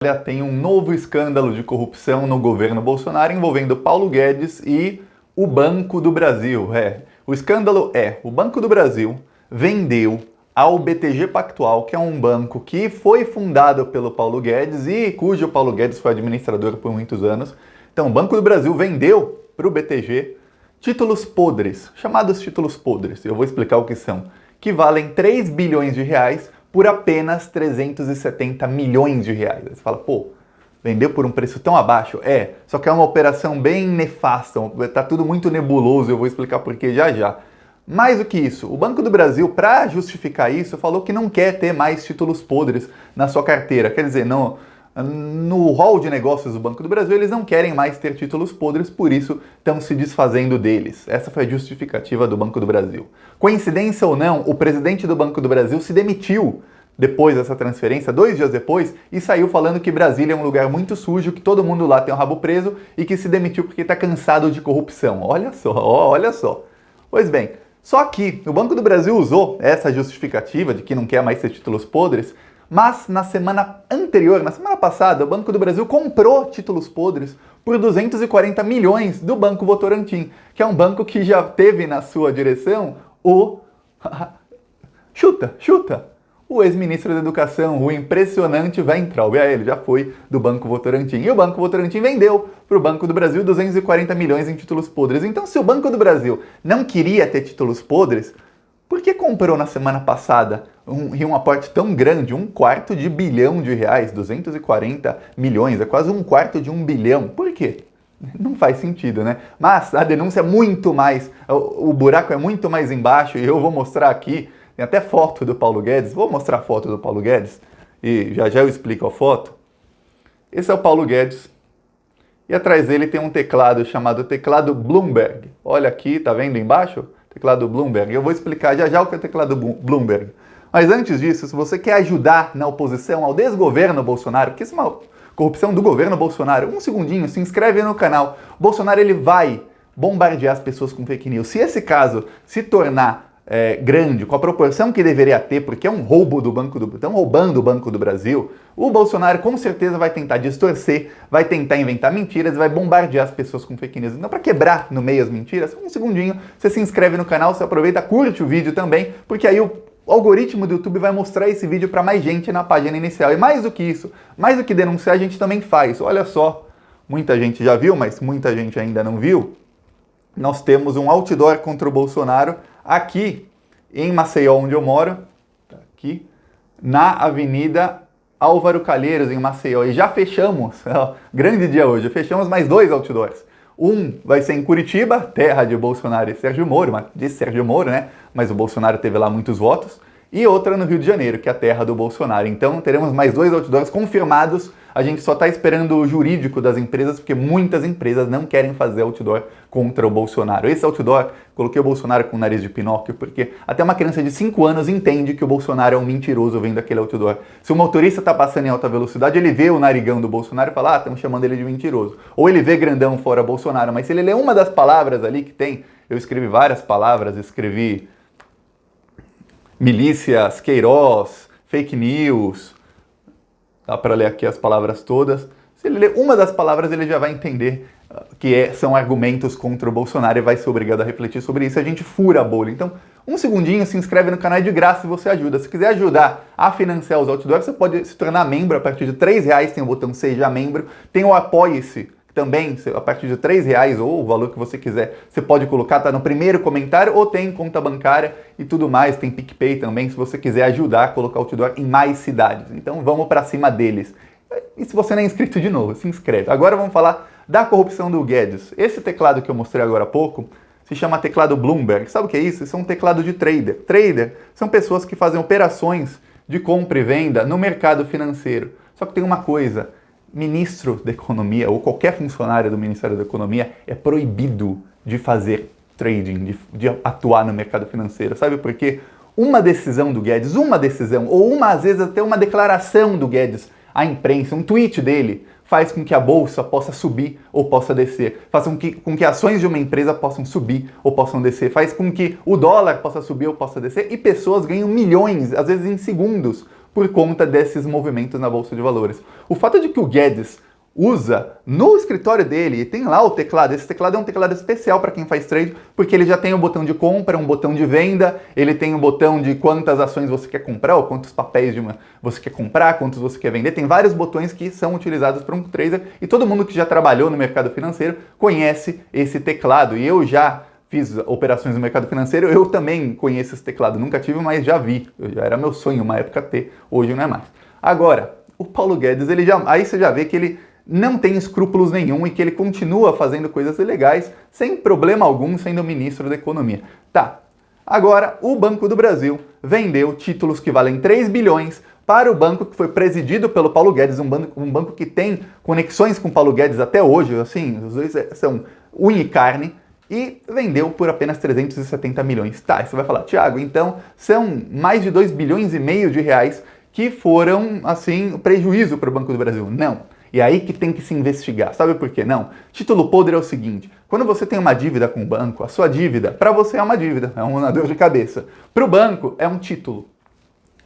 Olha, tem um novo escândalo de corrupção no governo Bolsonaro envolvendo Paulo Guedes e o Banco do Brasil. O escândalo o Banco do Brasil vendeu ao BTG Pactual, que é um banco que foi fundado pelo Paulo Guedes e cujo Paulo Guedes foi administrador por muitos anos. Então, o Banco do Brasil vendeu para o BTG títulos podres, chamados títulos podres, eu vou explicar o que são, que valem 3 bilhões de reais por apenas 370 milhões de reais. Aí você fala, pô, vendeu por um preço tão abaixo? Só que é uma operação bem nefasta, tá tudo muito nebuloso, eu vou explicar por que já já. Mais do que isso, o Banco do Brasil, para justificar isso, falou que não quer ter mais títulos podres na sua carteira. Quer dizer, no hall de negócios do Banco do Brasil, eles não querem mais ter títulos podres, por isso estão se desfazendo deles. Essa foi a justificativa do Banco do Brasil. Coincidência ou não, o presidente do Banco do Brasil se demitiu depois dessa transferência, 2 dias depois, e saiu falando que Brasília é um lugar muito sujo, que todo mundo lá tem o rabo preso e que se demitiu porque está cansado de corrupção. Olha só, olha só. Pois bem, só que o Banco do Brasil usou essa justificativa de que não quer mais ter títulos podres, mas na semana anterior, na semana passada, o Banco do Brasil comprou títulos podres por 240 milhões do Banco Votorantim, que é um banco que já teve na sua direção o... o ex-ministro da Educação, o impressionante Weintraub. Ele já foi do Banco Votorantim. E o Banco Votorantim vendeu para o Banco do Brasil 240 milhões em títulos podres. Então, se o Banco do Brasil não queria ter títulos podres, por que comprou na semana passada um aporte tão grande, 1/4 bilhão de reais, 240 milhões, é quase 1/4 de 1 bilhão? Por quê? Não faz sentido, né? Mas a denúncia é muito mais, o buraco é muito mais embaixo e eu vou mostrar aqui, tem até foto do Paulo Guedes, vou mostrar a foto do Paulo Guedes e já eu explico a foto. Esse é o Paulo Guedes e atrás dele tem um teclado chamado teclado Bloomberg. Olha aqui, tá vendo embaixo? Teclado Bloomberg. Eu vou explicar já o que é o teclado Bloomberg. Mas antes disso, se você quer ajudar na oposição ao desgoverno Bolsonaro, porque isso é uma corrupção do governo Bolsonaro, um segundinho, se inscreve no canal. O Bolsonaro ele vai bombardear as pessoas com fake news. Se esse caso se tornar grande, com a proporção que deveria ter, porque é um roubo do Banco do... Estão roubando o Banco do Brasil, o Bolsonaro com certeza vai tentar distorcer, vai tentar inventar mentiras, vai bombardear as pessoas com fake news. Então, para quebrar no meio as mentiras, um segundinho, você se inscreve no canal, você aproveita, curte o vídeo também, porque aí o algoritmo do YouTube vai mostrar esse vídeo para mais gente na página inicial. E mais do que isso, mais do que denunciar, a gente também faz. Olha só, muita gente já viu, mas muita gente ainda não viu. Nós temos um outdoor contra o Bolsonaro aqui em Maceió, onde eu moro, aqui, na Avenida Álvaro Calheiros, em Maceió. E já fechamos, grande dia hoje, fechamos mais 2 outdoors. Um vai ser em Curitiba, terra de Bolsonaro e Sérgio Moro, de Sérgio Moro, né? Mas o Bolsonaro teve lá muitos votos. E outra no Rio de Janeiro, que é a terra do Bolsonaro. Então teremos mais 2 outdoors confirmados. A gente só está esperando o jurídico das empresas, porque muitas empresas não querem fazer outdoor contra o Bolsonaro. Esse outdoor, coloquei o Bolsonaro com o nariz de Pinóquio, porque até uma criança de 5 anos entende que o Bolsonaro é um mentiroso vendo aquele outdoor. Se o motorista está passando em alta velocidade, ele vê o narigão do Bolsonaro e fala, estamos chamando ele de mentiroso. Ou ele vê grandão fora Bolsonaro, mas se ele lê uma das palavras ali que tem, eu escrevi várias palavras, escrevi milícias, Queiroz, fake news, dá para ler aqui as palavras todas. Se ele ler uma das palavras, ele já vai entender que são argumentos contra o Bolsonaro e vai ser obrigado a refletir sobre isso. A gente fura a bolha. Então, um segundinho, se inscreve no canal, é de graça e você ajuda. Se quiser ajudar a financiar os outdoors, você pode se tornar membro a partir de R$3. Tem o botão Seja Membro. Tem o Apoie-se também, a partir de R$3 ou o valor que você quiser. Você pode colocar, tá no primeiro comentário, ou tem conta bancária e tudo mais. Tem PicPay também, se você quiser ajudar a colocar o outdoor em mais cidades. Então, vamos para cima deles. E se você não é inscrito de novo, se inscreve. Agora vamos falar da corrupção do Guedes. Esse teclado que eu mostrei agora há pouco se chama teclado Bloomberg. Sabe o que é isso? Isso é um teclado de trader. Trader são pessoas que fazem operações de compra e venda no mercado financeiro. Só que tem uma coisa, ministro da Economia ou qualquer funcionário do Ministério da Economia é proibido de fazer trading, de atuar no mercado financeiro. Sabe por quê? Uma decisão do Guedes, ou às vezes até uma declaração do Guedes à imprensa, um tweet dele, faz com que a bolsa possa subir ou possa descer, faz com que ações de uma empresa possam subir ou possam descer, faz com que o dólar possa subir ou possa descer e pessoas ganham milhões, às vezes em segundos, por conta desses movimentos na Bolsa de Valores. O fato de que o Guedes usa no escritório dele, e tem lá o teclado, esse teclado é um teclado especial para quem faz trade, porque ele já tem o botão de compra, um botão de venda, ele tem o botão de quantas ações você quer comprar, ou quantos papéis você quer comprar, quantos você quer vender, tem vários botões que são utilizados por um trader, e todo mundo que já trabalhou no mercado financeiro conhece esse teclado, e eu já fiz operações no mercado financeiro, eu também conheço esse teclado, nunca tive, mas já vi, já era meu sonho uma época ter, hoje não é mais. Agora, o Paulo Guedes, aí você já vê que ele não tem escrúpulos nenhum e que ele continua fazendo coisas ilegais sem problema algum, sendo ministro da Economia. Tá, agora o Banco do Brasil vendeu títulos que valem 3 bilhões para o banco que foi presidido pelo Paulo Guedes, um banco que tem conexões com o Paulo Guedes até hoje, assim, os dois são unha e carne, e vendeu por apenas 370 milhões. Tá, você vai falar, Thiago, então são mais de 2 bilhões e meio de reais que foram, assim, prejuízo para o Banco do Brasil. Não. E aí que tem que se investigar. Sabe por quê? Não. Título podre é o seguinte, quando você tem uma dívida com o banco, a sua dívida, para você é uma dívida, é uma dor de cabeça. Para o banco, é um título.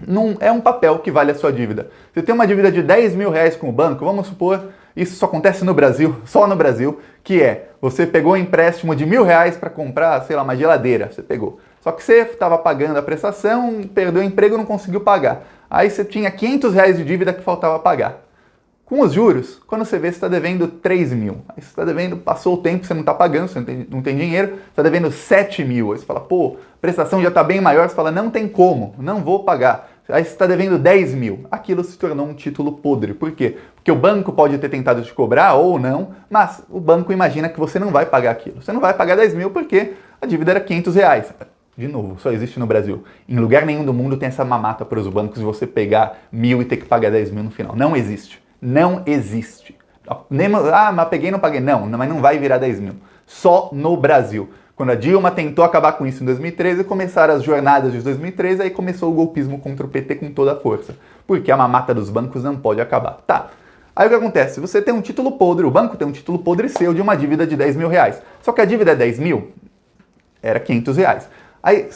Não é um papel que vale a sua dívida. Você tem uma dívida de 10 mil reais com o banco, vamos supor, isso só acontece no Brasil, só no Brasil, que é, você pegou um empréstimo de 1.000 reais para comprar, sei lá, uma geladeira, você pegou. Só que você estava pagando a prestação, perdeu o emprego, não conseguiu pagar. Aí você tinha 500 reais de dívida que faltava pagar. Com os juros, quando você vê, você está devendo 3 mil. Aí você está devendo, passou o tempo, você não está pagando, você não tem dinheiro, você está devendo 7 mil. Aí você fala, pô, a prestação já está bem maior, você fala, não tem como, não vou pagar. Aí você está devendo 10 mil. Aquilo se tornou um título podre. Por quê? Porque o banco pode ter tentado te cobrar ou não, mas o banco imagina que você não vai pagar aquilo. Você não vai pagar 10 mil porque a dívida era 500 reais. De novo, só existe no Brasil. Em lugar nenhum do mundo tem essa mamata para os bancos de você pegar 1.000 e ter que pagar 10 mil no final. Não existe. Não existe. Mas peguei e não paguei. Não, mas não vai virar 10 mil. Só no Brasil. Quando a Dilma tentou acabar com isso em 2013, começaram as jornadas de 2013, aí começou o golpismo contra o PT com toda a força. Porque a mamata dos bancos não pode acabar. Tá. Aí o que acontece? Você tem um título podre, o banco tem um título podre seu de uma dívida de 10 mil reais. Só que a dívida é 10 mil, era 500 reais. Aí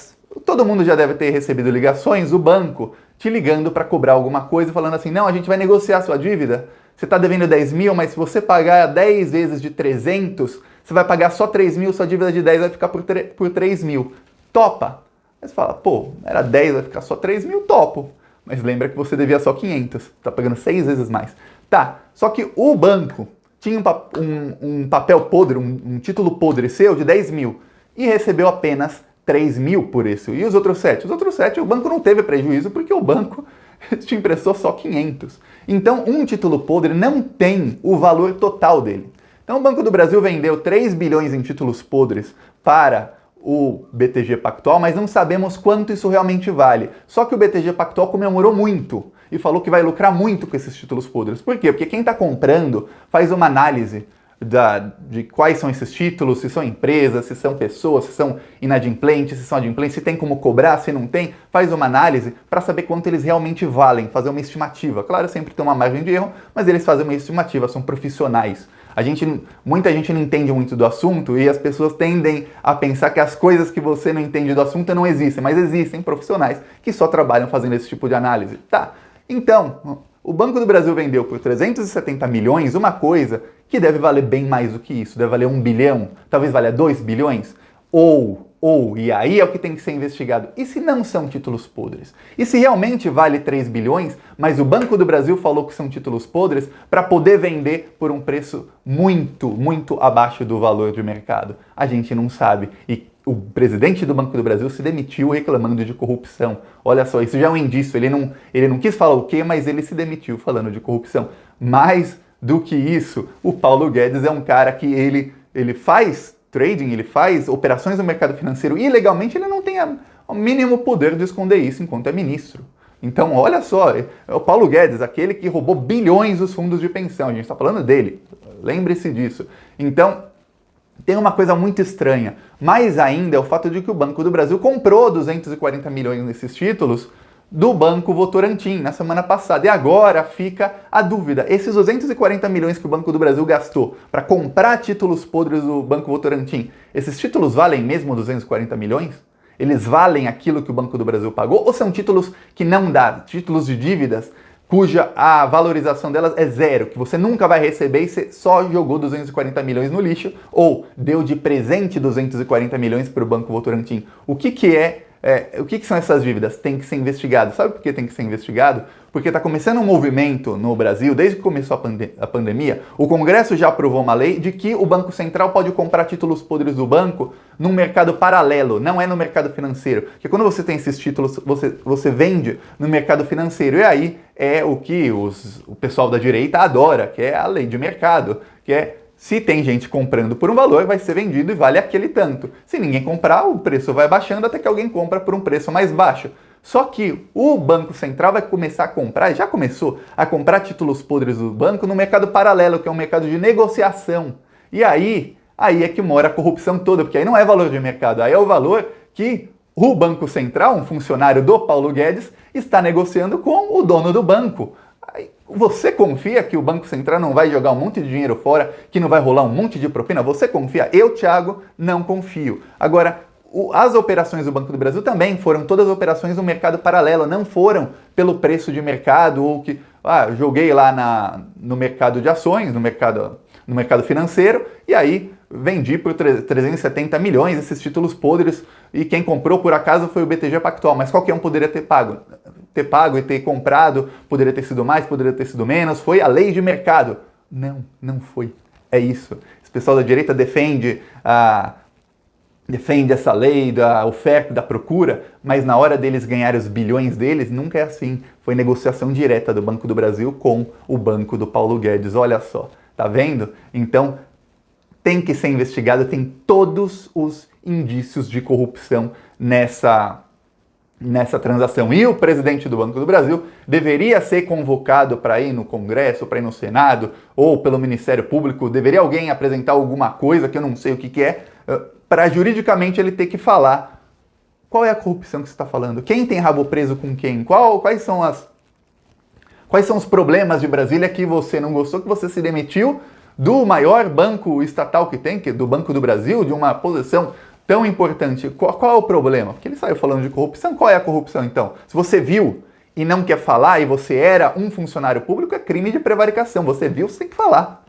todo mundo já deve ter recebido ligações, o banco te ligando para cobrar alguma coisa, falando assim, não, a gente vai negociar a sua dívida, você está devendo 10 mil, mas se você pagar 10 vezes de 300, você vai pagar só 3 mil, sua dívida de 10 vai ficar por 3 mil. Topa? Aí você fala, pô, era 10, vai ficar só 3 mil, topo. Mas lembra que você devia só 500, tá pagando 6 vezes mais. Tá, só que o banco tinha um papel podre, um título podre seu de 10 mil e recebeu apenas 3 mil por isso. E os outros 7? Os outros 7 o banco não teve prejuízo porque o banco te emprestou só 500. Então, um título podre não tem o valor total dele. Então, o Banco do Brasil vendeu 3 bilhões em títulos podres para o BTG Pactual, mas não sabemos quanto isso realmente vale. Só que o BTG Pactual comemorou muito e falou que vai lucrar muito com esses títulos podres. Por quê? Porque quem está comprando faz uma análise de quais são esses títulos, se são empresas, se são pessoas, se são inadimplentes, se são adimplentes, se tem como cobrar, se não tem, faz uma análise para saber quanto eles realmente valem, fazer uma estimativa. Claro, sempre tem uma margem de erro, mas eles fazem uma estimativa, são profissionais. Muita gente não entende muito do assunto e as pessoas tendem a pensar que as coisas que você não entende do assunto não existem, mas existem profissionais que só trabalham fazendo esse tipo de análise. Tá, então, o Banco do Brasil vendeu por 370 milhões uma coisa que deve valer bem mais do que isso, deve valer 1 bilhão, talvez valha 2 bilhões, e aí é o que tem que ser investigado. E se não são títulos podres? E se realmente vale 3 bilhões, mas o Banco do Brasil falou que são títulos podres para poder vender por um preço muito, muito abaixo do valor de mercado? A gente não sabe. E o presidente do Banco do Brasil se demitiu reclamando de corrupção. Olha só, isso já é um indício. Ele não quis falar o quê, mas ele se demitiu falando de corrupção. Mais do que isso, o Paulo Guedes é um cara que ele faz trading, ele faz operações no mercado financeiro e legalmente ele não tem o mínimo poder de esconder isso enquanto é ministro. Então, olha só, é o Paulo Guedes, aquele que roubou bilhões dos fundos de pensão. A gente está falando dele, lembre-se disso. Então, tem uma coisa muito estranha. Mais ainda é o fato de que o Banco do Brasil comprou 240 milhões nesses títulos do Banco Votorantim na semana passada. E agora fica a dúvida. Esses 240 milhões que o Banco do Brasil gastou para comprar títulos podres do Banco Votorantim, esses títulos valem mesmo 240 milhões? Eles valem aquilo que o Banco do Brasil pagou ou são títulos que não dá, títulos de dívidas cuja a valorização delas é zero, que você nunca vai receber e você só jogou 240 milhões no lixo ou deu de presente 240 milhões para o Banco Votorantim? O que são essas dívidas? Tem que ser investigado. Sabe por que tem que ser investigado? Porque está começando um movimento no Brasil, desde que começou a pandemia, o Congresso já aprovou uma lei de que o Banco Central pode comprar títulos podres do banco num mercado paralelo, não é no mercado financeiro. Porque quando você tem esses títulos, você vende no mercado financeiro. E aí é o que o pessoal da direita adora, que é a lei de mercado, que é se tem gente comprando por um valor, vai ser vendido e vale aquele tanto. Se ninguém comprar, o preço vai baixando até que alguém compra por um preço mais baixo. Só que o Banco Central vai começar a comprar, já começou a comprar títulos podres do banco no mercado paralelo, que é um mercado de negociação. E aí é que mora a corrupção toda, porque aí não é valor de mercado, aí é o valor que o Banco Central, um funcionário do Paulo Guedes, está negociando com o dono do banco. Você confia que o Banco Central não vai jogar um monte de dinheiro fora, que não vai rolar um monte de propina? Você confia? Eu, Thiago, não confio. Agora, as operações do Banco do Brasil também foram todas operações no mercado paralelo, não foram pelo preço de mercado ou que joguei lá no mercado de ações, no mercado financeiro, e aí vendi por 370 milhões esses títulos podres, e quem comprou por acaso foi o BTG Pactual, mas qualquer um poderia ter pago e ter comprado, poderia ter sido mais, poderia ter sido menos, foi a lei de mercado. Não foi. É isso. Esse pessoal da direita defende essa lei da oferta e da procura, mas na hora deles ganharem os bilhões deles, nunca é assim. Foi negociação direta do Banco do Brasil com o banco do Paulo Guedes. Olha só, tá vendo? Então, tem que ser investigado, tem todos os indícios de corrupção nessa transação. E o presidente do Banco do Brasil deveria ser convocado para ir no Congresso, para ir no Senado, ou pelo Ministério Público, deveria alguém apresentar alguma coisa que eu não sei o que é, para juridicamente ele ter que falar qual é a corrupção que você está falando, quem tem rabo preso com quem, quais são os problemas de Brasília que você não gostou, que você se demitiu do maior banco estatal que tem, do Banco do Brasil, de uma posição tão importante. Qual é o problema? Porque ele saiu falando de corrupção. Qual é a corrupção, então? Se você viu e não quer falar, e você era um funcionário público, é crime de prevaricação. Você viu, você tem que falar.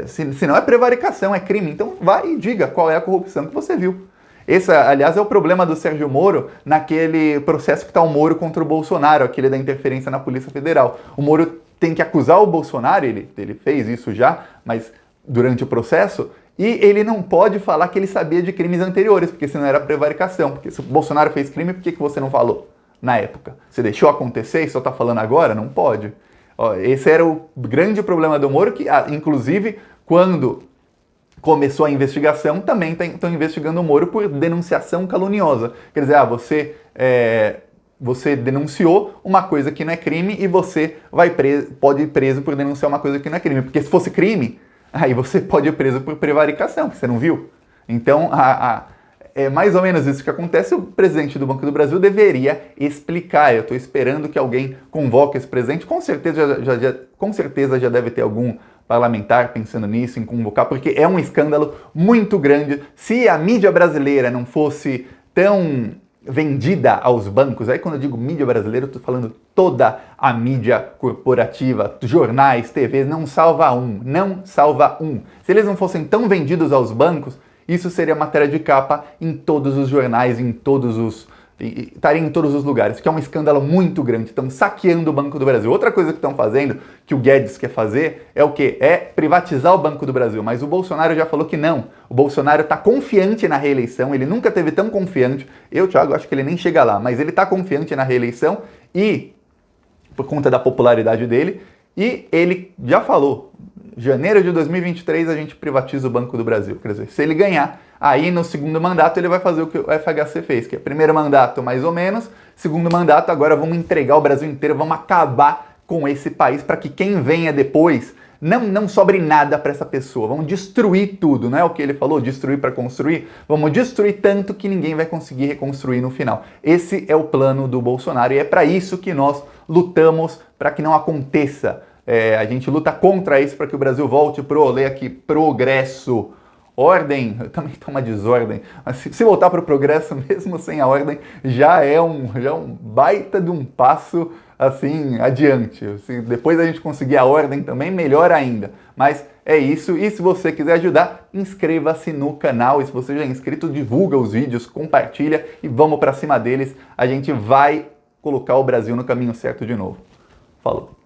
Se não é prevaricação, é crime. Então vai e diga qual é a corrupção que você viu. Esse, aliás, é o problema do Sérgio Moro naquele processo que está o Moro contra o Bolsonaro, aquele da interferência na Polícia Federal. O Moro tem que acusar o Bolsonaro, ele fez isso já, mas durante o processo, e ele não pode falar que ele sabia de crimes anteriores, porque senão era prevaricação. Porque se o Bolsonaro fez crime, por que você não falou na época? Você deixou acontecer e só está falando agora? Não pode. Esse era o grande problema do Moro, que inclusive quando começou a investigação, também estão investigando o Moro por denunciação caluniosa. Quer dizer, você denunciou uma coisa que não é crime e você pode ir preso por denunciar uma coisa que não é crime. Porque se fosse crime, aí você pode ir preso por prevaricação, que você não viu. Então, é mais ou menos isso que acontece. O presidente do Banco do Brasil deveria explicar. Eu estou esperando que alguém convoque esse presidente. Com certeza já deve ter algum parlamentar pensando nisso, em convocar, porque é um escândalo muito grande. Se a mídia brasileira não fosse tão vendida aos bancos, aí quando eu digo mídia brasileira, eu estou falando toda a mídia corporativa, jornais, TVs, não salva um. Se eles não fossem tão vendidos aos bancos, isso seria matéria de capa em todos os jornais, estaria em todos os lugares, que é um escândalo muito grande. Estão saqueando o Banco do Brasil. Outra coisa que estão fazendo, que o Guedes quer fazer, é o quê? É privatizar o Banco do Brasil. Mas o Bolsonaro já falou que não. O Bolsonaro está confiante na reeleição, ele nunca teve tão confiante. Eu, Thiago, acho que ele nem chega lá, mas ele está confiante na reeleição e, por conta da popularidade dele, e ele já falou, janeiro de 2023 a gente privatiza o Banco do Brasil. Quer dizer, se ele ganhar, aí no segundo mandato ele vai fazer o que o FHC fez, que é primeiro mandato mais ou menos, segundo mandato agora vamos entregar o Brasil inteiro, vamos acabar com esse país para que quem venha depois não sobre nada para essa pessoa, vamos destruir tudo, não é o que ele falou, destruir para construir? Vamos destruir tanto que ninguém vai conseguir reconstruir no final. Esse é o plano do Bolsonaro e é para isso que nós lutamos para que não aconteça. A gente luta contra isso para que o Brasil volte pro, leia aqui, progresso. ordem, também está uma desordem, mas se voltar para o progresso mesmo sem a ordem, já é um baita de um passo assim adiante. Se depois a gente conseguir a ordem também, melhor ainda. Mas é isso, e se você quiser ajudar, inscreva-se no canal, e se você já é inscrito, divulga os vídeos, compartilha e vamos para cima deles. A gente vai colocar o Brasil no caminho certo de novo. Falou!